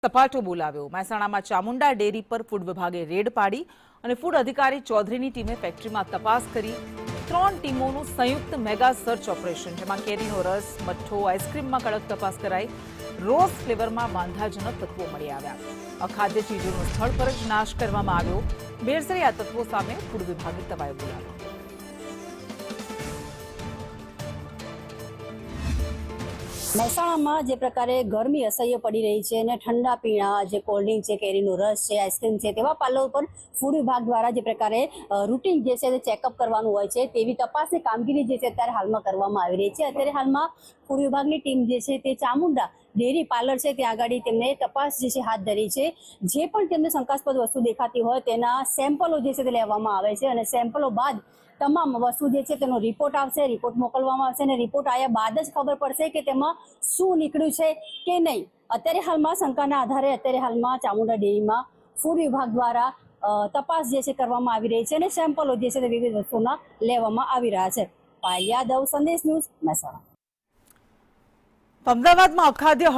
સપાટો બોલાવ્યો। મહેસાણામાં ચામુંડા ડેરી પર ફૂડ વિભાગે રેડ પાડી અને ફૂડ અધિકારી ચૌધરીની ટીમે ફેક્ટરીમાં તપાસ કરી। 3 ટીમોનું સંયુક્ત મેગા સર્ચ ઓપરેશન, જેમાં કેરીનો રસ, મઠ્ઠો, આઈસ્ક્રીમમાં કડક તપાસ કરાઈ। રોઝ ફ્લેવરમાં વાંધાજનક તત્વો મળી આવ્યા। અખાદ્ય ચીજોનો સ્થળ પર જ નાશ કરવામાં આવ્યો। ભેળસેળિયા તત્વો સામે ફૂડ વિભાગે તપાસ બોલાવ્યો। મહેસાણામાં જે પ્રકારે ગરમી અસહ્ય પડી રહી છે અને ઠંડા પીણા, જે કોલ્ડ્રિંક છે, કેરીનો રસ છે, આઈસ્ક્રીમ છે, તેવા પાર્લર પર ફૂડ વિભાગ દ્વારા જે પ્રકારે રૂટીન જે છે તે ચેકઅપ કરવાનું હોય છે, તેવી તપાસની કામગીરી જે છે અત્યારે હાલમાં કરવામાં આવી રહી છે। અત્યારે હાલમાં ફૂડ વિભાગની ટીમ જે છે તે ચામુંડા ડેરી પાર્લર છે ત્યાં આગળ તેમને તપાસ જે છે હાથ ધરી છે। જે પણ તેમને શંકાસ્પદ વસ્તુ દેખાતી હોય તેના સેમ્પલો જે છે તે લેવામાં આવે છે અને સેમ્પલો બાદ તમામ વસ્તુ જે છે તેનો રિપોર્ટ આવશે, રિપોર્ટ મોકલવામાં આવશે અને રિપોર્ટ આવ્યા બાદ જ ખબર પડશે કે તેમાં શું નીકળ્યું છે કે નહીં। અત્યારે હાલમાં શંકાના આધારે અત્યારે હાલમાં ચામુંડા ડેરીમાં ફૂડ વિભાગ દ્વારા તપાસ જે છે કરવામાં આવી રહી છે અને સેમ્પલો જે છે તે વિવિધ વસ્તુના લેવામાં આવી રહ્યા છે। પાયલ યાદવ, સંદેશ ન્યૂઝ, મહેસાણા। અમદાવાદમાં અખાદ્ય